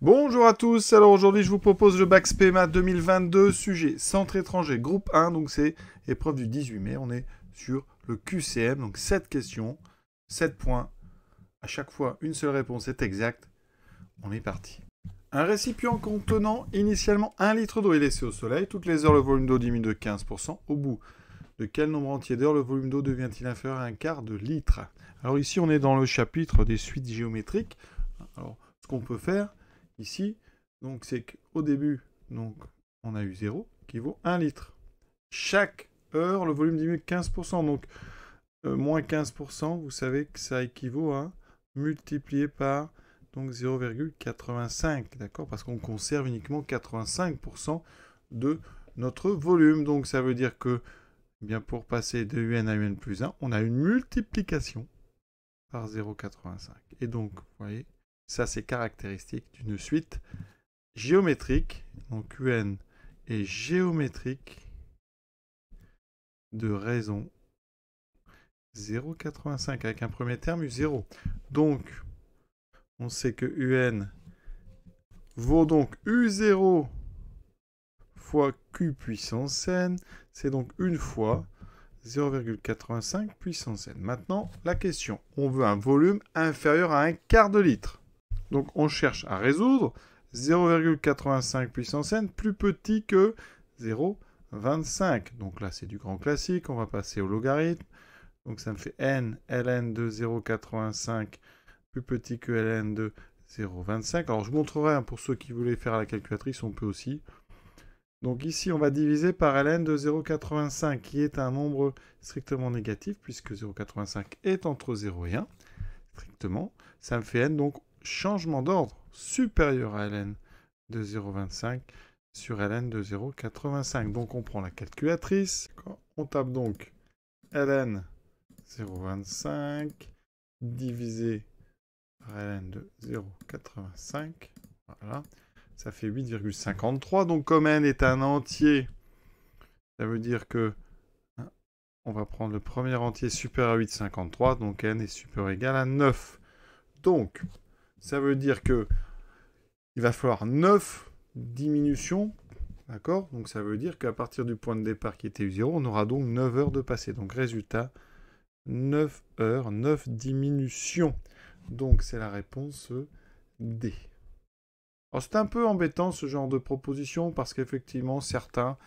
Bonjour à tous, alors aujourd'hui je vous propose le Bac SPEMA 2022, sujet centre étranger, groupe 1, donc c'est épreuve du 18 mai, on est sur le QCM, donc 7 questions, 7 points, à chaque fois une seule réponse est exacte, on est parti. Un récipient contenant initialement 1 litre d'eau est laissé au soleil, toutes les heures le volume d'eau diminue de 15%, au bout de quel nombre entier d'heures le volume d'eau devient-il inférieur à un quart de litre? Alors ici on est dans le chapitre des suites géométriques, alors ce qu'on peut faire ici, donc c'est qu'au début, donc, on a eu 0 qui vaut 1 litre. Chaque heure, le volume diminue de 15%. Donc, moins 15%, vous savez que ça équivaut à multiplié par donc 0,85. D'accord? Parce qu'on conserve uniquement 85% de notre volume. Donc, ça veut dire que eh bien, pour passer de UN à UN plus 1, on a une multiplication par 0,85. Et donc, vous voyez, ça c'est caractéristique d'une suite géométrique, donc UN est géométrique de raison 0,85 avec un premier terme U0. Donc, on sait que UN vaut donc U0 fois Q puissance n, c'est donc une fois 0,85 puissance n. Maintenant, la question, on veut un volume inférieur à un quart de litre. Donc, on cherche à résoudre 0,85 puissance n plus petit que 0,25. Donc là, c'est du grand classique. On va passer au logarithme. Donc ça me fait n ln de 0,85 plus petit que ln de 0,25. Alors je montrerai, pour ceux qui voulaient faire à la calculatrice, on peut aussi. Donc ici, on va diviser par ln de 0,85, qui est un nombre strictement négatif, puisque 0,85 est entre 0 et 1, strictement. Ça me fait n, donc changement d'ordre supérieur à ln de 0,25 sur ln de 0,85. Donc on prend la calculatrice, on tape donc ln 0,25 divisé par ln de 0,85. Voilà, ça fait 8,53. Donc comme n est un entier, ça veut dire que on va prendre le premier entier supérieur à 8,53, donc n est supérieur ou égal à 9. Donc, ça veut dire que il va falloir 9 diminutions, d'accord? Donc ça veut dire qu'à partir du point de départ qui était U0, on aura donc 9 heures de passé. Donc résultat, 9 heures, 9 diminutions. Donc c'est la réponse D. Alors c'est un peu embêtant ce genre de proposition parce qu'effectivement certains,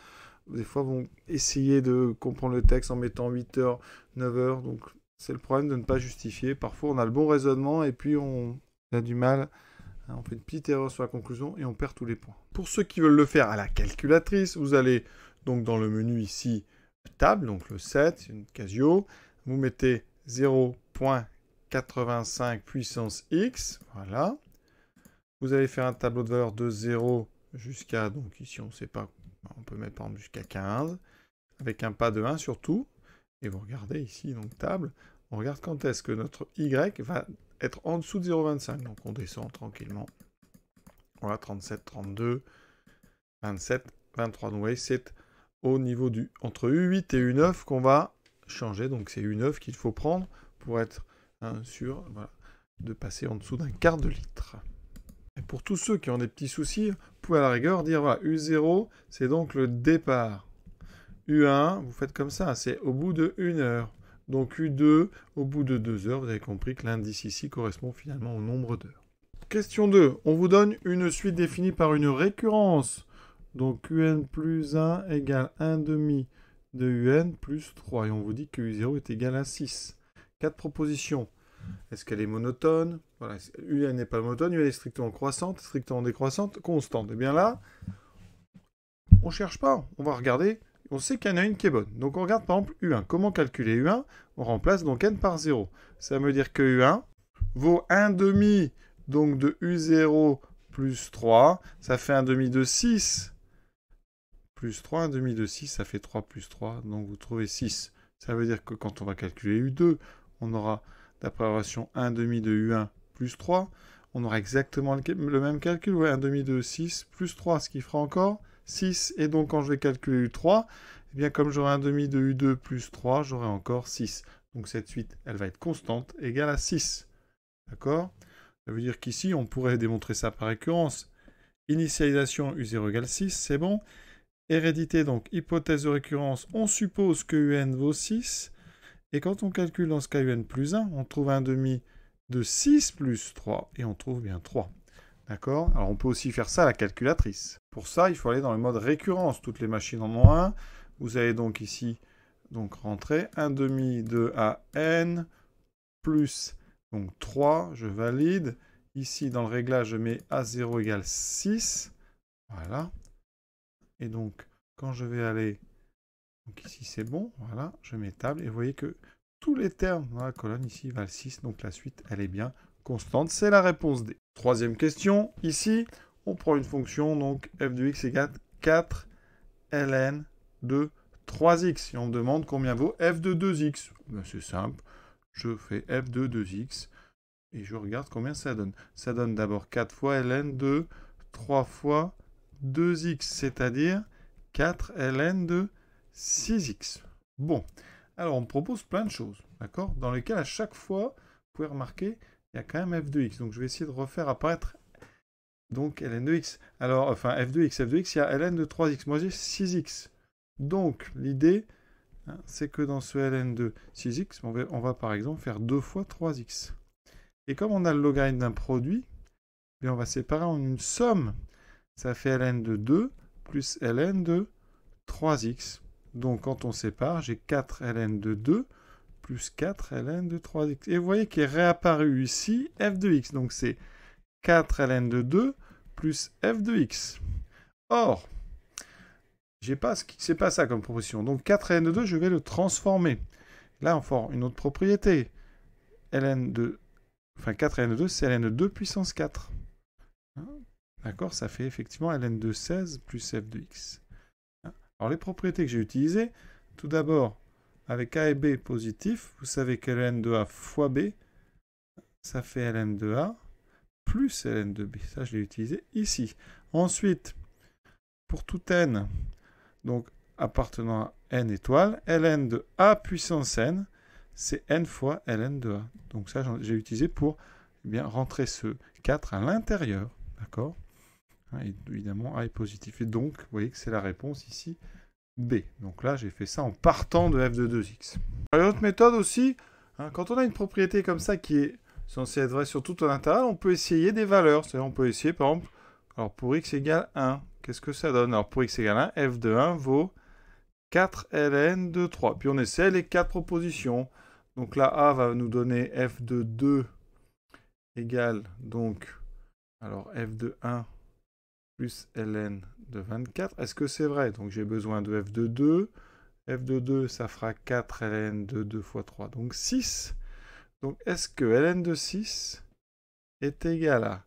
des fois, vont essayer de comprendre le texte en mettant 8 heures, 9 heures. Donc c'est le problème de ne pas justifier. Parfois on a le bon raisonnement et puis on a du mal. On fait une petite erreur sur la conclusion et on perd tous les points. Pour ceux qui veulent le faire à la calculatrice, vous allez donc dans le menu ici, table, donc le 7, une Casio. Vous mettez 0,85 puissance x, voilà. Vous allez faire un tableau de valeur de 0 jusqu'à, donc ici on ne sait pas, on peut mettre par exemple jusqu'à 15, avec un pas de 1 surtout. Et vous regardez ici, donc table, on regarde quand est-ce que notre y va être en dessous de 0,25. Donc on descend tranquillement. Voilà, 37, 32, 27, 23. Donc vous voyez, c'est au niveau du entre U8 et U9 qu'on va changer. Donc c'est U9 qu'il faut prendre pour être sûr de passer en dessous d'un quart de litre. Et pour tous ceux qui ont des petits soucis, vous pouvez à la rigueur dire voilà, U0, c'est donc le départ. U1, vous faites comme ça, c'est au bout de 1 heure. Donc U2, au bout de 2 heures, vous avez compris que l'indice ici correspond finalement au nombre d'heures. Question 2. On vous donne une suite définie par une récurrence. Donc UN plus 1 égale 1 demi de UN plus 3. Et on vous dit que U0 est égal à 6. 4 propositions. Est-ce qu'elle est monotone? Voilà, UN n'est pas monotone, UN est strictement croissante, strictement décroissante, constante. Et bien là, on ne cherche pas. On va regarder. On sait qu'il y en a une qui est bonne. Donc on regarde par exemple U1. Comment calculer U1? On remplace donc n par 0. Ça veut dire que U1 vaut 1 demi donc de U0 plus 3. Ça fait 1 demi de 6 plus 3. 1 demi de 6, ça fait 3 plus 3. Donc vous trouvez 6. Ça veut dire que quand on va calculer U2, on aura, d'après la relation, 1 demi de U1 plus 3. On aura exactement le même calcul. Ouais, 1 demi de 6 plus 3, ce qui fera encore 6, et donc quand je vais calculer U3, eh bien comme j'aurai un demi de U2 plus 3, j'aurai encore 6. Donc cette suite, elle va être constante, égale à 6. D'accord? Ça veut dire qu'ici, on pourrait démontrer ça par récurrence. Initialisation U0 égale 6, c'est bon. Hérédité, donc hypothèse de récurrence, on suppose que UN vaut 6. Et quand on calcule dans ce cas UN plus 1, on trouve un demi de 6 plus 3, et on trouve bien 3. D'accord? Alors on peut aussi faire ça à la calculatrice. Pour ça, il faut aller dans le mode récurrence. Toutes les machines en ont un. Vous allez donc ici rentrer 1 demi de AN plus donc 3, je valide. Ici, dans le réglage, je mets A0 égale 6. Voilà. Et donc, quand je vais aller... Donc ici, c'est bon. Voilà, je mets table. Et vous voyez que tous les termes dans la colonne ici valent 6. Donc la suite, elle est bien constante. C'est la réponse D. Troisième question. Ici, on prend une fonction. Donc f de x égale 4 ln de 3x. Et on me demande combien vaut f de 2x. Ben, c'est simple. Je fais f de 2x. Et je regarde combien ça donne. Ça donne d'abord 4 fois ln de 3 fois 2x, c'est-à-dire 4 ln de 6x. Bon, alors on me propose plein de choses, d'accord? Dans lesquelles à chaque fois, vous pouvez remarquer, il y a quand même f de x. Donc je vais essayer de refaire apparaître donc ln de x. Alors, enfin f de x, il y a ln de 3x. Moi j'ai 6x. Donc l'idée, hein, c'est que dans ce ln de 6x, on va par exemple faire 2 fois 3x. Et comme on a le logarithme d'un produit, on va séparer en une somme. Ça fait ln de 2 plus ln de 3x. Donc quand on sépare, j'ai 4 ln de 2 plus 4 ln de 3x. Et vous voyez qu'il est réapparu ici f de x. Donc c'est 4 ln de 2 plus f de x. Or, c'est pas ça comme proposition. Donc 4 ln de 2, je vais le transformer. Là, on fait une autre propriété. Ln de... Enfin, 4 ln de 2, c'est ln de 2 puissance 4. D'accord? Ça fait effectivement ln de 16 plus f de x. Alors, les propriétés que j'ai utilisées, tout d'abord, avec a et b positifs, vous savez que ln de a fois b, ça fait ln de a plus ln de b. Ça, je l'ai utilisé ici. Ensuite, pour tout n, donc appartenant à n étoiles, ln de a puissance n, c'est n fois ln de a. Donc ça, j'ai utilisé pour bien rentrer ce 4 à l'intérieur. D'accord? Évidemment, a est positif. Et donc, vous voyez que c'est la réponse ici, B. Donc là, j'ai fait ça en partant de f de 2x. Alors, une autre méthode aussi, hein, quand on a une propriété comme ça qui est censée être vraie sur tout un intervalle, on peut essayer des valeurs. C'est-à-dire, on peut essayer, par exemple, alors pour x égale 1, qu'est-ce que ça donne? Alors pour x égale 1, f de 1 vaut 4 ln de 3. Puis on essaie les 4 propositions. Donc là, A va nous donner f de 2 égale, donc, alors f de 1 plus ln de 24. Est-ce que c'est vrai? Donc j'ai besoin de f de 2. F de 2, ça fera 4 ln de 2 fois 3, donc 6. Donc est-ce que ln de 6 est égal à,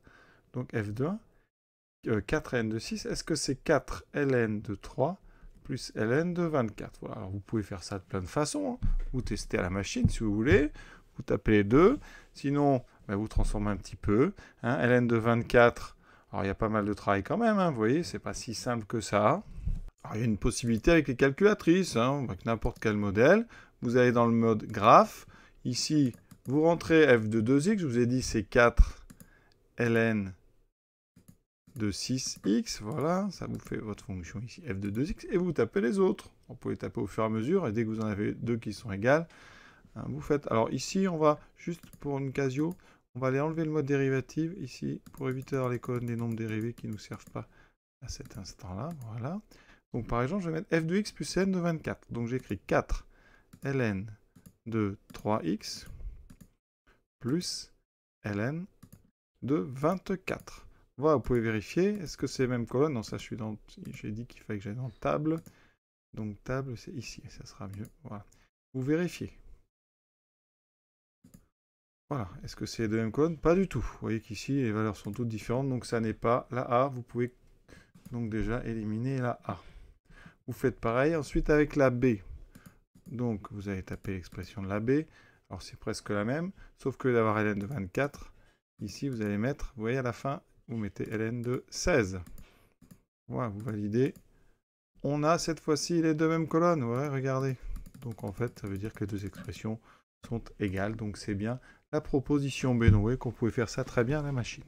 donc f de 1, 4 ln de 6, est-ce que c'est 4 ln de 3 plus ln de 24? Voilà. Alors vous pouvez faire ça de plein de façons. Hein. Vous testez à la machine si vous voulez. Vous tapez les deux. Sinon, ben, vous transformez un petit peu. Hein. Ln de 24, alors il y a pas mal de travail quand même. Hein. Vous voyez, c'est pas si simple que ça. Alors, il y a une possibilité avec les calculatrices, hein, avec n'importe quel modèle. Vous allez dans le mode graphe. Ici, vous rentrez f de 2x. Je vous ai dit c'est 4 ln de 6x, voilà, ça vous fait votre fonction ici, f de 2x, et vous tapez les autres. Vous pouvez taper au fur et à mesure, et dès que vous en avez deux qui sont égales, hein, vous faites... Alors ici, on va, juste pour une casio, on va aller enlever le mode dérivative, ici, pour éviter d'avoir les colonnes des nombres dérivés qui ne nous servent pas à cet instant-là, voilà. Donc par exemple, je vais mettre f de x plus n de 24. Donc j'écris 4 ln de 3x plus ln de 24. Voilà, vous pouvez vérifier. Est-ce que c'est les mêmes colonnes? Non, ça, j'ai dit qu'il fallait que j'aille dans table. Donc, table, c'est ici. Ça sera mieux. Voilà. Vous vérifiez. Voilà. Est-ce que c'est les deux mêmes colonnes? Pas du tout. Vous voyez qu'ici, les valeurs sont toutes différentes. Donc, ça n'est pas la A. Vous pouvez donc déjà éliminer la A. Vous faites pareil. Ensuite, avec la B. Donc, vous allez taper l'expression de la B. Alors, c'est presque la même. Sauf que d'avoir ln de 24, ici, vous allez mettre, vous voyez à la fin, vous mettez ln de 16. Voilà, vous validez. On a cette fois-ci les deux mêmes colonnes. Ouais, regardez. Donc en fait, ça veut dire que les deux expressions sont égales. Donc c'est bien la proposition B. Donc vous voyez qu'on pouvait faire ça très bien à la machine.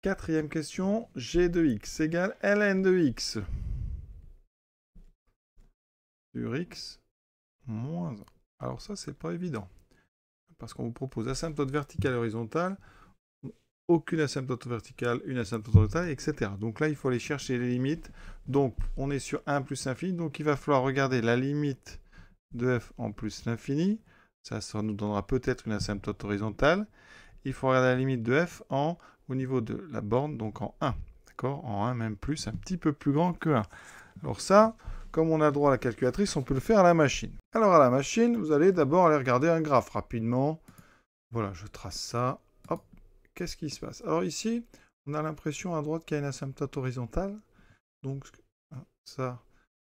Quatrième question, g de x égale ln de x sur x moins 1. Alors ça, c'est pas évident. Parce qu'on vous propose asymptote verticale et horizontale, aucune asymptote verticale, une asymptote horizontale, etc. Donc là, il faut aller chercher les limites. Donc, on est sur 1 plus l'infini. Donc, il va falloir regarder la limite de f en plus l'infini. Ça nous donnera peut-être une asymptote horizontale. Il faut regarder la limite de f au niveau de la borne, donc en 1. D'accord? En 1, même plus, un petit peu plus grand que 1. Alors ça, comme on a droit à la calculatrice, on peut le faire à la machine. Alors à la machine, vous allez d'abord aller regarder un graphe rapidement. Voilà, je trace ça. Hop, qu'est-ce qui se passe? Alors ici, on a l'impression à droite qu'il y a une asymptote horizontale. Donc ça...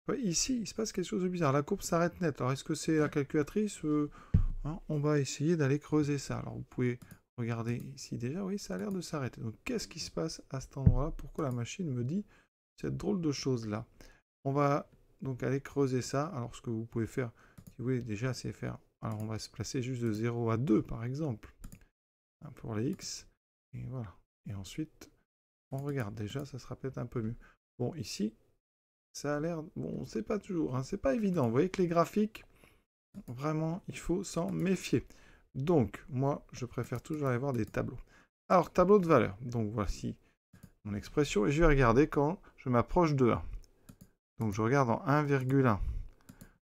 Ouais, ici, il se passe quelque chose de bizarre. La courbe s'arrête net. Alors est-ce que c'est la calculatrice on va essayer d'aller creuser ça. Alors vous pouvez regarder ici déjà. Oui, ça a l'air de s'arrêter. Donc qu'est-ce qui se passe à cet endroit-là? Pourquoi la machine me dit cette drôle de chose-là? On va donc aller creuser ça. Alors, ce que vous pouvez faire, si vous voulez déjà, c'est faire... Alors, on va se placer juste de 0 à 2, par exemple, pour les x. Et voilà. Et ensuite, on regarde déjà, ça sera peut-être un peu mieux. Bon, ici, ça a l'air... Bon, c'est pas toujours, hein, c'est pas évident. Vous voyez que les graphiques, vraiment, il faut s'en méfier. Donc, moi, je préfère toujours aller voir des tableaux. Alors, tableau de valeur. Donc, voici mon expression. Et je vais regarder quand je m'approche de 1. Donc je regarde en 1,1.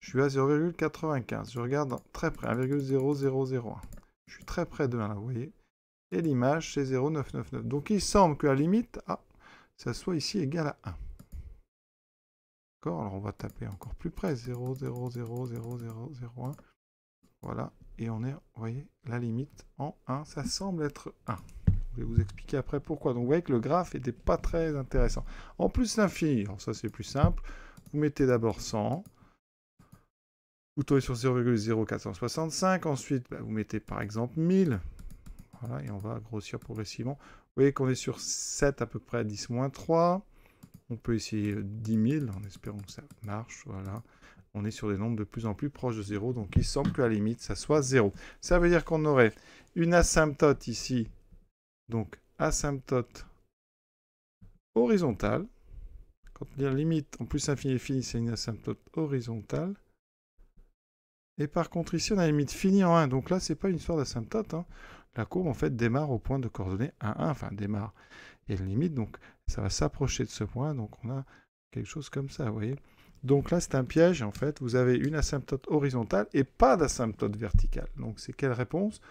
Je suis à 0,95. Je regarde très près, 1,0001. Je suis très près de 1 là, vous voyez. Et l'image, c'est 0,999. Donc il semble que la limite, ça soit ici égal à 1. D'accord? Alors on va taper encore plus près, 0,0000001. Voilà. Et on est, vous voyez, la limite en 1. Ça semble être 1. Je vais vous expliquer après pourquoi. Donc vous voyez que le graphe n'était pas très intéressant. En plus l'infini, alors ça c'est plus simple. Vous mettez d'abord 100. Vous tombez sur 0,0465. Ensuite, vous mettez par exemple 1000. Voilà, et on va grossir progressivement. Vous voyez qu'on est sur 7 à peu près, 10 moins 3. On peut essayer 10 000 en espérant que ça marche. Voilà. On est sur des nombres de plus en plus proches de 0. Donc il semble que la limite, ça soit 0. Ça veut dire qu'on aurait une asymptote ici. Donc asymptote horizontale. Quand on dit la limite en plus infini et fini, c'est une asymptote horizontale. Et par contre, ici, on a la limite finie en 1. Donc là, ce n'est pas une histoire d'asymptote. Hein. La courbe, en fait, démarre au point de coordonnées 1, 1. Enfin, démarre. Et la limite, donc, ça va s'approcher de ce point. Donc, on a quelque chose comme ça, vous voyez. Donc là, c'est un piège, en fait. Vous avez une asymptote horizontale et pas d'asymptote verticale. Donc, c'est quelle réponse?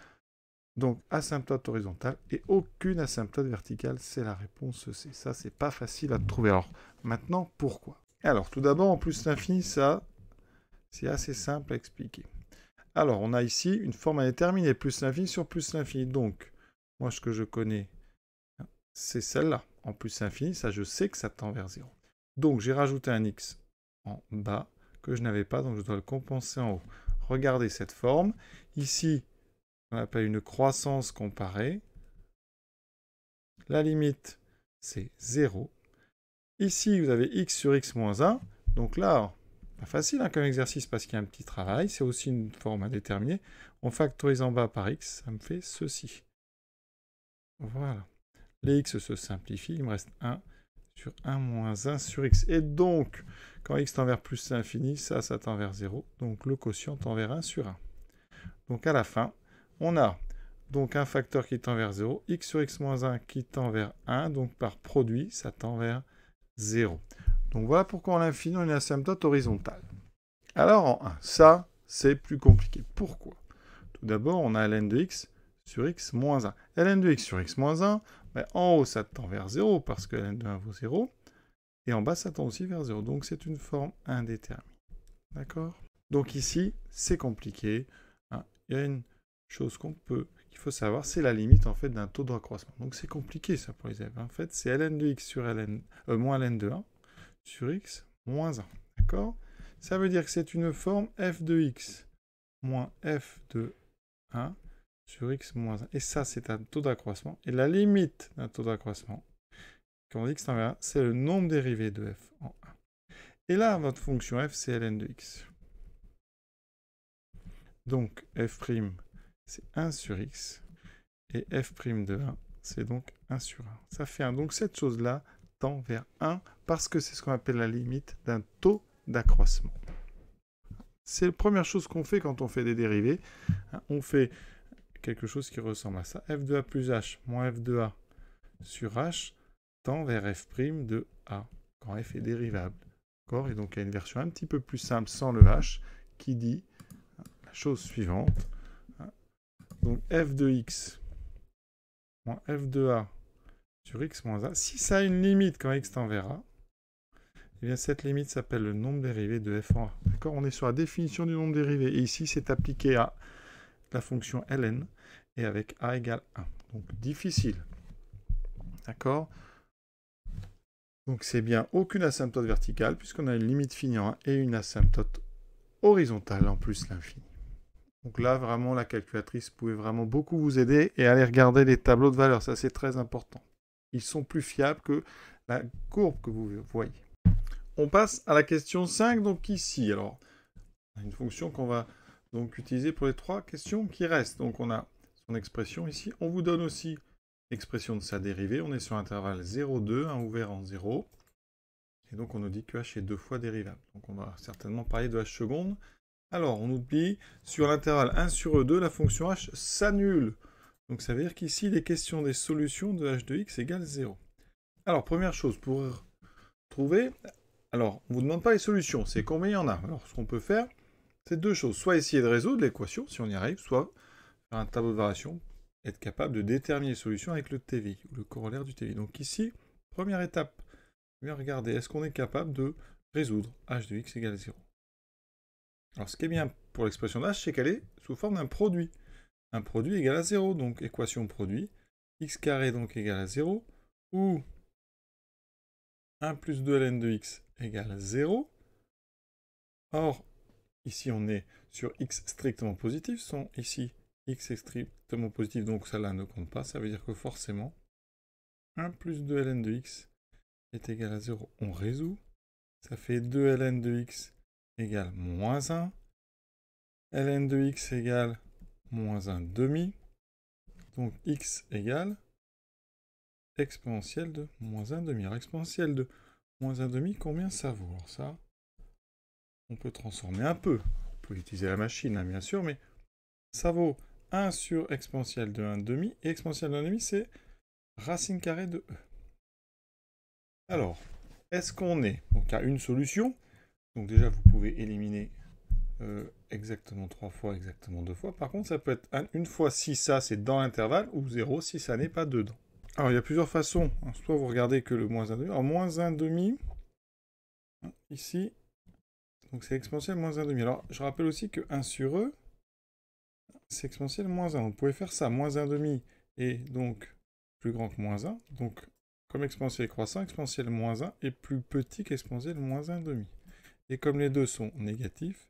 Donc, asymptote horizontale et aucune asymptote verticale. C'est la réponse C. Ça, c'est pas facile à trouver. Alors, maintenant, pourquoi? Alors, tout d'abord, en plus l'infini, ça... C'est assez simple à expliquer. Alors, on a ici une forme indéterminée, plus l'infini sur plus l'infini. Donc, moi, ce que je connais, c'est celle-là. En plus l'infini, ça, je sais que ça tend vers 0. Donc, j'ai rajouté un x en bas que je n'avais pas, donc je dois le compenser en haut. Regardez cette forme. Ici, on appelle une croissance comparée. La limite, c'est 0. Ici, vous avez x sur x moins 1. Donc là... Pas facile hein, comme exercice parce qu'il y a un petit travail. C'est aussi une forme indéterminée. On factorise en bas par x, ça me fait ceci. Voilà. Les x se simplifient. Il me reste 1 sur 1 moins 1 sur x. Et donc, quand x tend vers plus l'infini, ça tend vers 0. Donc le quotient tend vers 1 sur 1. Donc à la fin, on a donc un facteur qui tend vers 0, x sur x moins 1 qui tend vers 1. Donc par produit, ça tend vers 0. Donc voilà pourquoi en l'infini, on a une asymptote horizontale. Alors en 1, ça, c'est plus compliqué. Pourquoi? Tout d'abord, on a ln de x sur x moins 1. ln de x sur x moins 1, en haut, ça tend vers 0 parce que ln de 1 vaut 0. Et en bas, ça tend aussi vers 0. Donc c'est une forme indéterminée. D'accord? Donc ici, c'est compliqué. Hein. Il y a une chose qu'il faut savoir, c'est la limite en fait d'un taux de raccroissement. Donc c'est compliqué ça pour les élèves. En fait, c'est ln de x sur moins ln de 1 sur x moins 1. D'accord? Ça veut dire que c'est une forme f de x moins f de 1 sur x moins 1. Et ça, c'est un taux d'accroissement. Et la limite d'un taux d'accroissement, quand on dit que c'est en 1, c'est le nombre dérivé de f en 1. Et là, votre fonction f, c'est ln de x. Donc, f', c'est 1 sur x. Et f' de 1, c'est donc 1 sur 1. Ça fait 1. Donc cette chose-là tend vers 1 parce que c'est ce qu'on appelle la limite d'un taux d'accroissement. C'est la première chose qu'on fait quand on fait des dérivés. On fait quelque chose qui ressemble à ça. f de a plus h moins f de a sur h tend vers f' de a quand f est dérivable. Et donc il y a une version un petit peu plus simple sans le h qui dit la chose suivante. Donc f de x moins f de a sur x moins a. Si ça a une limite quand x tend vers a, eh bien cette limite s'appelle le nombre dérivé de f en a. D'accord ? On est sur la définition du nombre dérivé. Et ici, c'est appliqué à la fonction ln et avec a égale 1. Donc difficile. D'accord ? Donc c'est bien aucune asymptote verticale puisqu'on a une limite finie en 1 et une asymptote horizontale en plus l'infini. Donc là, vraiment, la calculatrice pouvait vraiment beaucoup vous aider et aller regarder les tableaux de valeurs. Ça, c'est très important. Ils sont plus fiables que la courbe que vous voyez. On passe à la question 5, donc ici. Alors, on a une fonction qu'on va donc utiliser pour les 3 questions qui restent. Donc, on a son expression ici. On vous donne aussi l'expression de sa dérivée. On est sur l'intervalle 0,2, ouvert en 0. Et donc, on nous dit que h est 2 fois dérivable. Donc, on va certainement parler de h seconde. Alors, on oublie, sur l'intervalle 1 sur E2, la fonction h s'annule. Donc, ça veut dire qu'ici, il est question des solutions de h de x égale 0. Alors, première chose, pour trouver... Alors, on ne vous demande pas les solutions, c'est combien il y en a. Alors, ce qu'on peut faire, c'est 2 choses. Soit essayer de résoudre l'équation, si on y arrive, soit faire un tableau de variation, être capable de déterminer les solutions avec le TVI, ou le corollaire du TVI. Donc ici, première étape, bien regarder, est-ce qu'on est capable de résoudre h de x égale 0 ? Alors, ce qui est bien pour l'expression de h, c'est qu'elle est sous forme d'un produit. Un produit égale à 0, donc équation produit. X carré donc égale à 0, ou 1 plus 2 ln de x égale à 0. Or, ici on est sur x strictement positif, ici x est strictement positif, donc celle-là ne compte pas. Ça veut dire que forcément, 1 plus 2 ln de x est égal à 0. On résout. Ça fait 2 ln de x égale moins 1. ln de x égale moins 1 demi. Donc x égale exponentielle de moins 1 demi. Alors exponentielle de moins 1 demi, combien ça vaut? Alors ça, on peut transformer un peu. On peut utiliser la machine, hein, bien sûr, mais ça vaut 1 sur exponentielle de 1 demi. Et exponentielle de 1 demi, c'est racine carrée de e. Alors, est-ce qu'on est... Donc il y a une solution. Donc déjà, vous pouvez éliminer exactement 3 fois, exactement 2 fois. Par contre, ça peut être une fois si ça, c'est dans l'intervalle, ou 0 si ça n'est pas dedans. Alors, il y a plusieurs façons. Soit vous regardez que le moins 1 demi. Alors, moins 1 demi, ici, donc c'est exponentielle moins 1 demi. Alors, je rappelle aussi que 1 sur e, c'est exponentielle moins 1. Vous pouvez faire ça. Moins 1 demi est donc plus grand que moins 1. Donc, comme exponentielle est croissant, exponentielle moins 1 est plus petit qu'exponentielle moins 1 demi. Et comme les deux sont négatifs,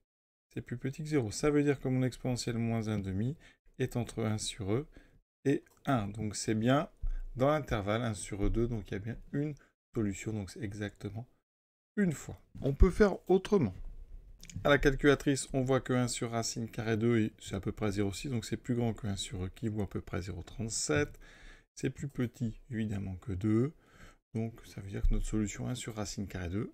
c'est plus petit que 0. Ça veut dire que mon exponentielle moins 1 demi est entre 1 sur e et 1. Donc c'est bien dans l'intervalle 1 sur e2, donc il y a bien une solution, donc c'est exactement une fois. On peut faire autrement. À la calculatrice, on voit que 1 sur racine carrée de e, c'est à peu près 0,6, donc c'est plus grand que 1 sur e qui vaut à peu près 0,37. C'est plus petit, évidemment, que 2. Donc ça veut dire que notre solution 1 sur racine carrée de e,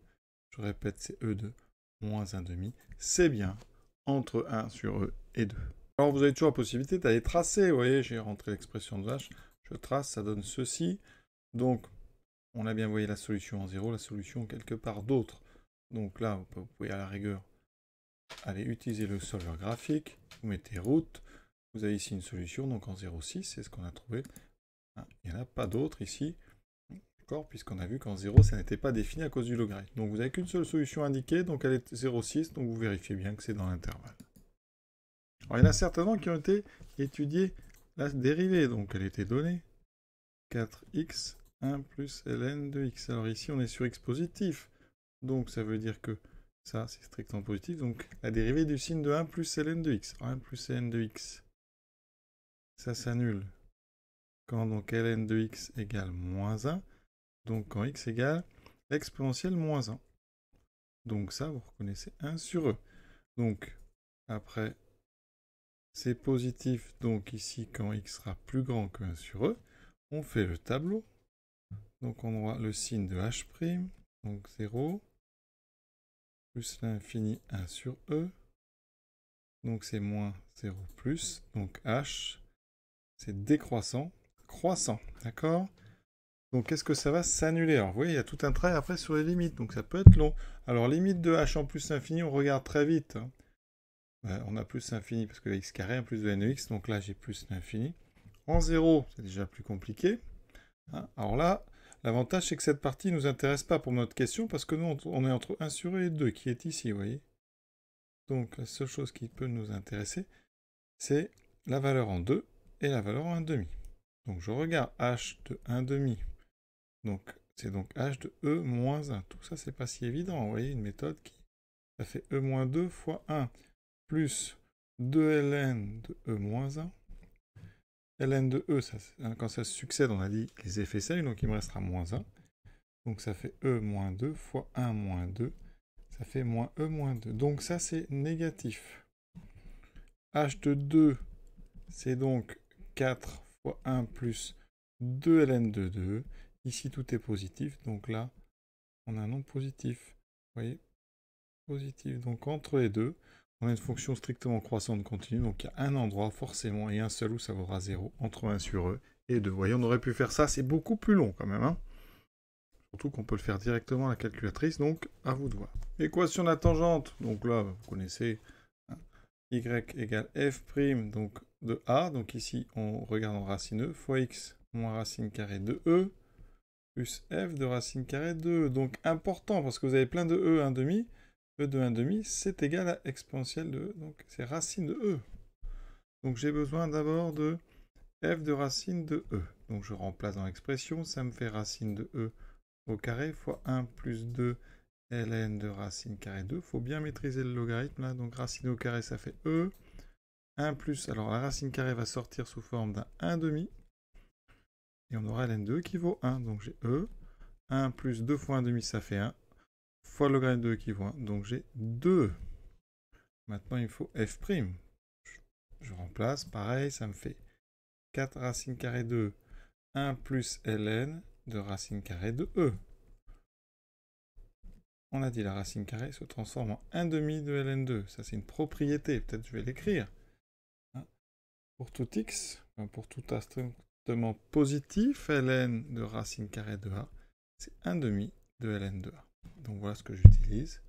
je répète, c'est e de moins 1 demi, c'est bien entre 1 sur e et 2. Alors vous avez toujours la possibilité d'aller tracer, vous voyez, j'ai rentré l'expression de h, je trace, ça donne ceci. Donc, on a bien voyé la solution en 0, la solution quelque part d'autre. Donc là, vous pouvez à la rigueur aller utiliser le solver graphique, vous mettez route, vous avez ici une solution, donc en 0,6, c'est ce qu'on a trouvé. Il n'y en a pas d'autre ici. Puisqu'on a vu qu'en 0, ça n'était pas défini à cause du logarithme. Donc vous n'avez qu'une seule solution indiquée, donc elle est 0,6, donc vous vérifiez bien que c'est dans l'intervalle. Alors il y en a certainement qui ont été étudiés la dérivée, donc elle était donnée 4x 1 plus ln de x. Alors ici on est sur x positif, donc ça veut dire que ça c'est strictement positif, donc la dérivée du signe de 1 plus ln de x. 1 plus ln de x, ça s'annule quand donc ln de x égale moins 1. Donc quand x égale exponentielle moins 1. Donc ça, vous reconnaissez 1 sur e. Donc, après, c'est positif, donc ici, quand x sera plus grand que 1 sur e, on fait le tableau. Donc on aura le signe de h', donc 0, plus l'infini 1 sur e, donc c'est moins 0 plus, donc h, c'est décroissant, croissant, d'accord? Donc qu'est-ce que ça va s'annuler? Alors vous voyez, il y a tout un trait après sur les limites, donc ça peut être long. Alors limite de h en plus l'infini, on regarde très vite. Hein. On a plus l'infini parce que x carré, en plus de nx, donc là j'ai plus l'infini. En 0, c'est déjà plus compliqué. Hein. Alors là, l'avantage c'est que cette partie ne nous intéresse pas pour notre question, parce que nous on est entre 1 sur e et 2, qui est ici, vous voyez. Donc la seule chose qui peut nous intéresser, c'est la valeur en 2 et la valeur en 1,5. Donc je regarde h de 1,5. Donc c'est donc h de e moins 1. Tout ça, c'est pas si évident. Vous voyez, une méthode qui... Ça fait e moins 2 fois 1 plus 2ln de e moins 1. ln de e, ça, quand ça se succède, on a dit les effets seuils, donc il me restera moins 1. Donc ça fait e moins 2 fois 1 moins 2. Ça fait moins e moins 2. Donc ça, c'est négatif. h de 2, c'est donc 4 fois 1 plus 2ln de 2. Ici, tout est positif. Donc là, on a un nombre positif. Vous voyez? Positif. Donc entre les deux, on a une fonction strictement croissante continue. Donc il y a un endroit forcément et un seul où ça vaudra 0 entre 1 sur e et 2. Vous voyez, on aurait pu faire ça. C'est beaucoup plus long quand même. Hein, surtout qu'on peut le faire directement à la calculatrice. Donc à vous de voir. Équation de la tangente. Donc là, vous connaissez hein, y égale f' donc de a. Donc ici, on regarde en racine e fois x moins racine carrée de e. Plus f de racine carrée de e. Donc important, parce que vous avez plein de e 1,5. E de 1,5, c'est égal à exponentielle de e. Donc c'est racine de e. Donc j'ai besoin d'abord de f de racine de e. Donc je remplace dans l'expression, ça me fait racine de e au carré fois 1 plus 2 ln de racine carrée de 2. Il faut bien maîtriser le logarithme là. Donc racine au carré, ça fait e. 1 plus, alors la racine carrée va sortir sous forme d'un 1,5. Et on aura ln de e qui vaut 1. Donc j'ai e. 1 plus 2 fois 1,5, ça fait 1. Fois le logarithme de e qui vaut 1. Donc j'ai 2. Maintenant, il me faut f'. Je remplace. Pareil, ça me fait 4 racine carrée de 1 plus ln de racine carrée de e. On a dit la racine carrée se transforme en 1,5 de ln2. Ça, c'est une propriété. Peut-être je vais l'écrire. Pour tout x, pour tout a strictement positif, ln de racine carrée de a, c'est 1,5 de ln de a. Donc voilà ce que j'utilise.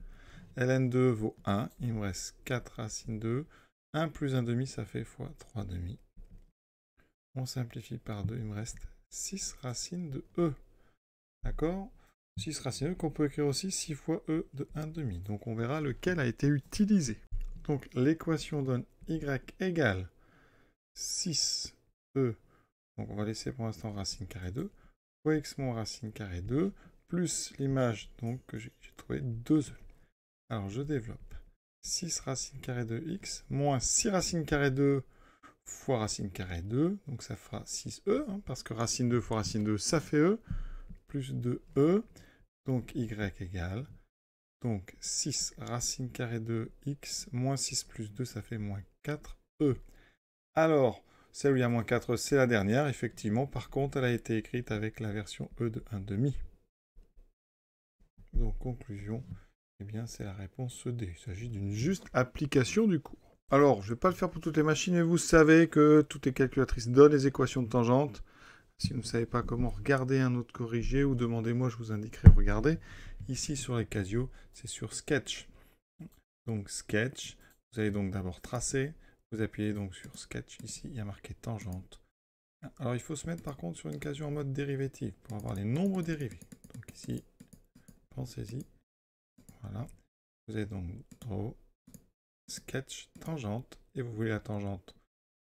ln2 vaut 1, il me reste 4 racines de 1 plus 1,5, ça fait fois 3,5. On simplifie par 2, il me reste 6 racines de e. D'accord? 6 racines de e qu'on peut écrire aussi 6 fois e de 1,5. Donc on verra lequel a été utilisé. Donc l'équation donne y égale 6e, donc on va laisser pour l'instant racine carrée 2, fois x moins racine carrée 2, plus l'image donc que j'ai trouvé 2e. Alors je développe 6 racine carrée de x moins 6 racine carrée 2 fois racine carrée 2, donc ça fera 6e, hein, parce que racine 2 fois racine 2, ça fait e, plus 2e, donc y égale, donc 6 racine carrée de x moins 6 plus 2, ça fait moins 4e. Alors, celle où il y a moins 4, c'est la dernière, effectivement. Par contre, elle a été écrite avec la version e de 1,5. Donc, conclusion, eh bien, c'est la réponse D. Il s'agit d'une juste application du cours. Alors, je ne vais pas le faire pour toutes les machines, mais vous savez que toutes les calculatrices donnent les équations de tangente. Si vous ne savez pas comment, regardez un autre corrigé ou demandez-moi, je vous indiquerai, regardez. Ici, sur les Casio, c'est sur Sketch. Donc, Sketch, vous allez donc d'abord tracer. Vous appuyez donc sur Sketch, ici, il y a marqué tangente. Alors, il faut se mettre par contre sur une Casio en mode dérivative pour avoir les nombres dérivés. Donc ici, pensez-y. Voilà. Vous avez donc Draw, Sketch, tangente, et vous voulez la tangente.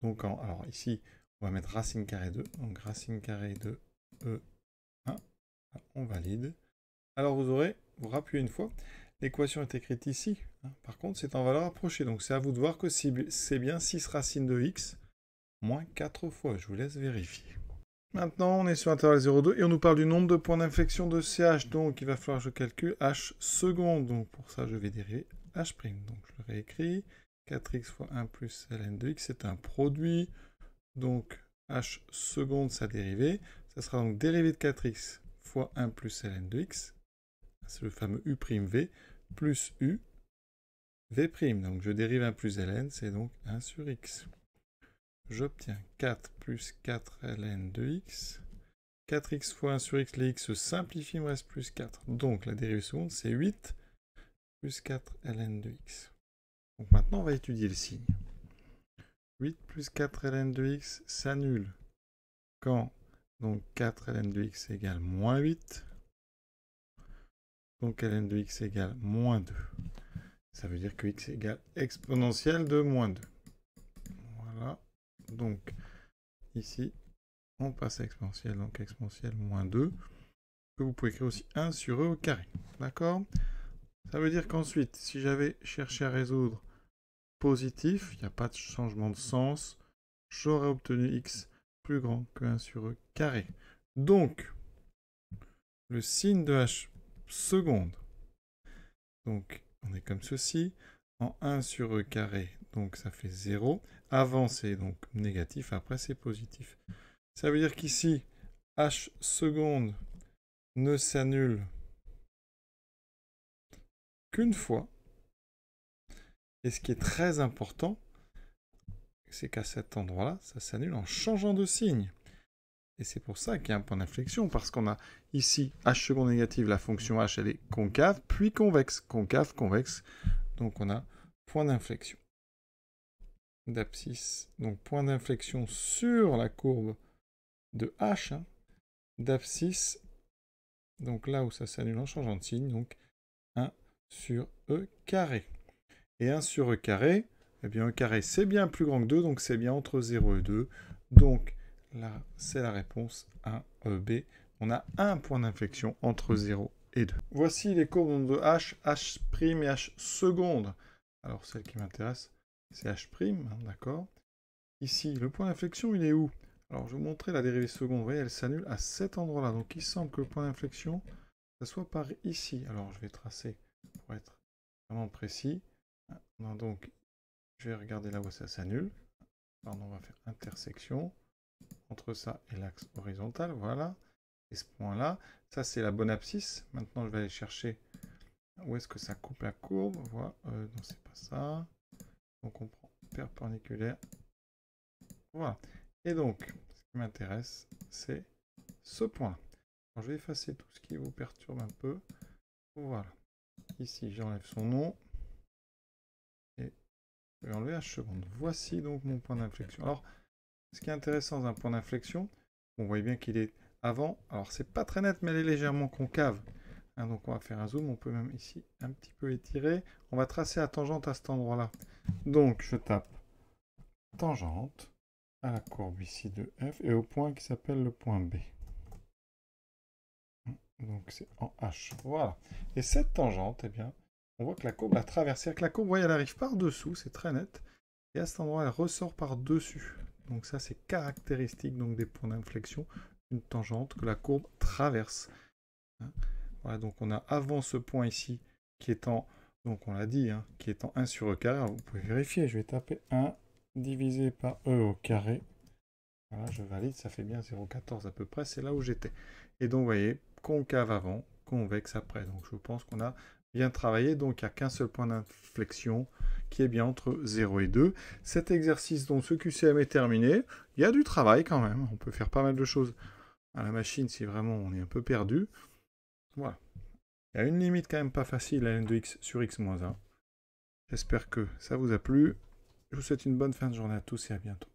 Donc, alors ici, on va mettre racine carrée 2. Donc racine carrée de E1. On valide. Alors, vous rappuyez une fois. L'équation est écrite ici. Par contre, c'est en valeur approchée. Donc, c'est à vous de voir que c'est bien 6 racines de x moins 4 fois. Je vous laisse vérifier. Maintenant, on est sur l'intervalle 0,2 et on nous parle du nombre de points d'inflexion de CH. Donc, il va falloir que je calcule H seconde. Donc, pour ça, je vais dériver H'. Donc, je le réécris. 4x fois 1 plus ln de x, c'est un produit. Donc, h seconde sa dérivée. Ça sera donc dérivée de 4x fois 1 plus ln de x. C'est le fameux u'v plus u v'. Donc, je dérive 1 plus ln, c'est donc 1 sur x. J'obtiens 4 plus 4 ln de x. 4x fois 1 sur x, les x se simplifient, il me reste plus 4. Donc, la dérivée seconde, c'est 8 plus 4 ln de x. Donc, maintenant, on va étudier le signe. 8 plus 4 ln de x s'annule quand donc 4 ln de x égale moins 8. Donc ln de x égale moins 2. Ça veut dire que x égale exponentielle de moins 2. Voilà. Donc ici, on passe à exponentielle, donc exponentielle moins 2. Que vous pouvez écrire aussi 1 sur e au carré. D'accord? Ça veut dire qu'ensuite, si j'avais cherché à résoudre positif, il n'y a pas de changement de sens, j'aurais obtenu x plus grand que 1 sur e carré. Donc, le signe de h seconde, donc on est comme ceci, en 1 sur e carré, donc ça fait 0. Avant c'est donc négatif, après c'est positif. Ça veut dire qu'ici, h seconde ne s'annule qu'une fois. Et ce qui est très important, c'est qu'à cet endroit-là, ça s'annule en changeant de signe. Et c'est pour ça qu'il y a un point d'inflexion, parce qu'on a ici h seconde négative, la fonction h, elle est concave, puis convexe. Concave, convexe, donc on a point d'inflexion. D'abscisse, donc point d'inflexion sur la courbe de h, hein, d'abscisse, donc là où ça s'annule en changeant de signe, donc 1 sur e carré. Et 1 sur e carré, eh bien e carré c'est bien plus grand que 2, donc c'est bien entre 0 et 2. Donc là, c'est la réponse à EB. On a un point d'inflexion entre 0 et 2. Voici les courbes de h, h' et h seconde. Alors celle qui m'intéresse, c'est h', hein, d'accord. Ici, le point d'inflexion, il est où? Alors je vais vous montrer la dérivée seconde. Vous voyez, elle s'annule à cet endroit-là. Donc il semble que le point d'inflexion, ça soit par ici. Alors je vais tracer pour être vraiment précis. Donc, je vais regarder là où ça s'annule. Pardon, on va faire intersection entre ça et l'axe horizontal. Voilà. Et ce point-là, ça c'est la bonne abscisse. Maintenant, je vais aller chercher où est-ce que ça coupe la courbe. Voilà. Non, c'est pas ça. Donc, on prend perpendiculaire. Voilà. Et donc, ce qui m'intéresse, c'est ce point-là. Je vais effacer tout ce qui vous perturbe un peu. Voilà. Ici, j'enlève son nom. Et je vais enlever h seconde. Voici donc mon point d'inflexion. Alors, ce qui est intéressant dans un point d'inflexion, on voit bien qu'il est avant. Alors, c'est pas très net, mais elle est légèrement concave. Hein, donc, on va faire un zoom. On peut même ici un petit peu étirer. On va tracer la tangente à cet endroit-là. Donc, je tape tangente à la courbe ici de F et au point qui s'appelle le point B. Donc, c'est en H. Voilà. Et cette tangente, eh bien, on voit que la courbe la traverse. C'est-à-dire que la courbe, vous voyez, elle arrive par-dessous, c'est très net. Et à cet endroit, elle ressort par-dessus. Donc ça, c'est caractéristique donc, des points d'inflexion, une tangente que la courbe traverse. Hein, voilà, donc on a avant ce point ici, qui est en, donc on l'a dit, hein, qui est en 1 sur e carré. Alors, vous pouvez vérifier, je vais taper 1 divisé par e au carré. Voilà, je valide, ça fait bien 0,14 à peu près, c'est là où j'étais. Et donc, vous voyez, concave avant, convexe après. Donc, je pense qu'on a bien travaillé. Donc, il n'y a qu'un seul point d'inflexion qui est bien entre 0 et 2. Cet exercice, donc, ce QCM est terminé. Il y a du travail quand même. On peut faire pas mal de choses à la machine si vraiment on est un peu perdu. Voilà. Il y a une limite quand même pas facile, la n de x sur x-1. J'espère que ça vous a plu. Je vous souhaite une bonne fin de journée à tous et à bientôt.